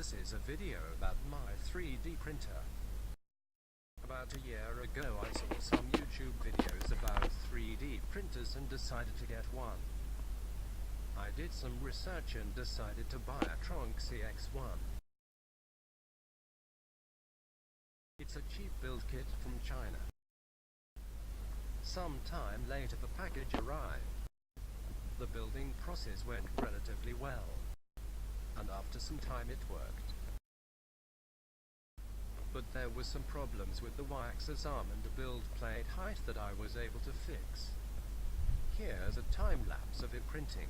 This is a video about my 3D printer. About a year ago I saw some YouTube videos about 3D printers and decided to get one. I did some research and decided to buy a Tronxy X1. It's a cheap build kit from China. Some time later the package arrived. The building process went relatively well, and after some time it worked. But there were some problems with the Y-axis arm and the build plate height that I was able to fix. Here's a time lapse of it printing.